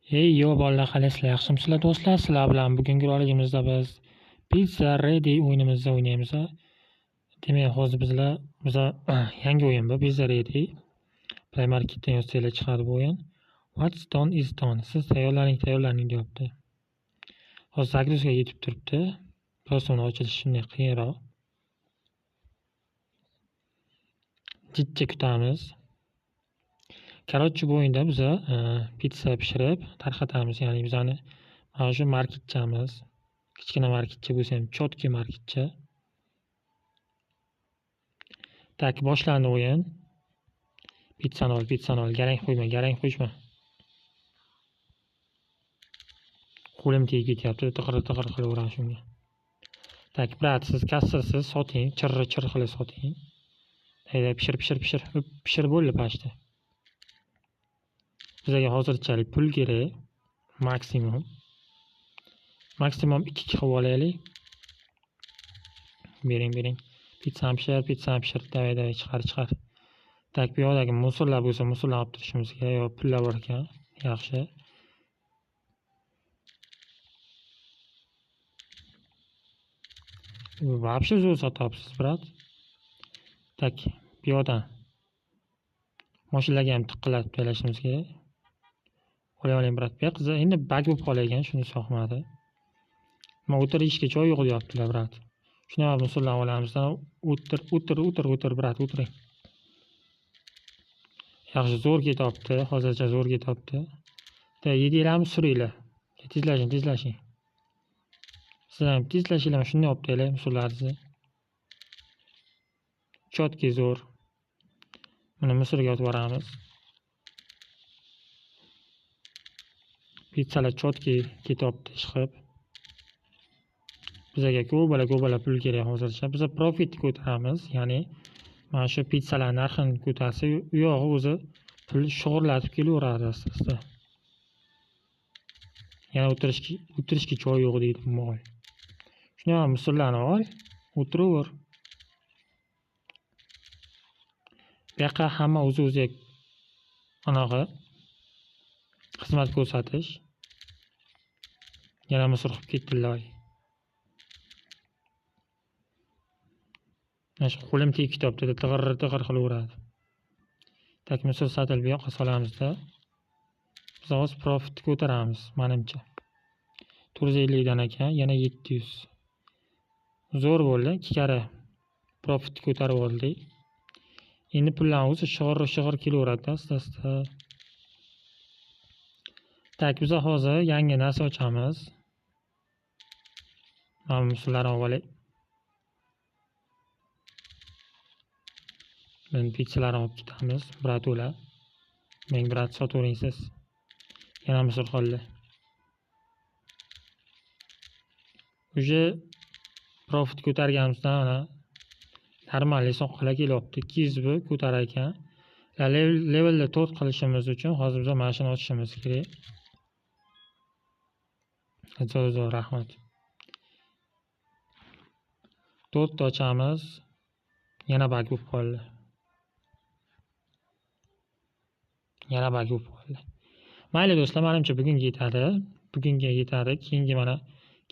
Ey yo bolalar, qalasizlar? Yaxshimisizlar do'stlar? Sizlar bilan bugungi roligimizda biz Pizza Ready o'yinimizni o'ynaymiz. Demak, hozir biza yangi o'yin bu Pizza Ready. Play Marketdan yozsanglar chiqadi bu o'yin. What's done is done. Siz tayyorlaning deyapti. Hozir zagruzga yetib turibdi. Biroz uni ochilishi shunday qiyinroq. Jiddiy kutamiz. Короче, bu o'yinda biz pizza pishirib tarqatamiz. Ya'ni bizani mana shu marketchamiz. Kichkina marketcha bo'lsa ham chotki marketcha. Tak, boshlandi o'yin. Pizzani ol. Garang qo'yishma. Qo'lim tegib ketyapti. Tiqir qilaveradi shunga. Tak, brat, siz kassasiz, soting, chir qilib soting. Hayda, pishir bo'ldi pashta. Bizga hozirchalik pul kerak. Maksimum 2 qilib olaylik. Bering. Pizzani pishir. Davay, chiqar. Tak, bu yoqdagi musorlar bo'lsa, musorlarni olib turishimiz kerak. Yo, pullar bor ekan. Yaxshi. Вообще zo'r sotyapsiz, brat. Tak, bu yoqdan mashinalarga ham tiqqilatib tashlashimiz kerak. Oling, brat. Bu qiz endi bag bo'lib qolgan, shuni so'qmadi. Nima o'tirishga joy yo'q deyaptilar, brat. Shuni ham musorlarni olamiz. O'tir, brat, o'tiring. Yaxshi, zo'r ketyapti. Hozircha zo'r ketyapti. Yedinglarmi, suringlar. Tezlashing. Sizlar ham tezlashinglar, shunday olib taylar musorlarni. Chotki zo'r. Buni musorga otib yuboramiz. Pizzalar chotki ketyapti chiqib. Bizga ko'p pul kerak hozircha. Biz profit ko'taramiz, ya'ni mana shu pizzalar narxini ko'tarsa, u yog'i o'zi pul shug'urlatib kelaveradi asta. Yana o'tirishga joy yo'q deydi mol. Shuni ham musorlarni ol, o'tiraver. Bu yoqqa hamma o'zi anaqa xizmat ko'rsatish. Yana musor qilib ketdilar. Mana shu qo'lim tegib ketyapti, tig'ir qilaveradi. Tak, musor satil bu yoqqa solamizda. Biz hozir profit ko'taramiz, menimcha. 450 dan ekan, yana 700. Zo'r bo'ldi, 2 karra profit ko'tarib oldik. Endi pullarni o'zi shig'ir kelaveradi asta. Tak, biz hozir yangi narsa ochamiz. Mana musorlarni olib. Men pizzalarni olib ketamiz, brat o'lar. Men brat sotavering siz. Yana musor qoldi. Uje profit ko'targanimizdan mana normalniy soqqilar kelyapti. 200 bu ko'tarar ekan. Levelda 4 qilishimiz uchun hozir biz mana shuni ochishimiz kerak. Zo'r, rahmat. 4 ta ochamiz. Yana bag bo'lib qoldi. Mayli do'stlar, menimcha bugunga yetadi.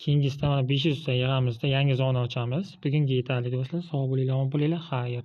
Keyingisida mana 500 ta yig'amizda yangi zona ochamiz. Bugunga yetadi do'stlar. Sog' bo'linglar, omon bo'linglar. Xayr.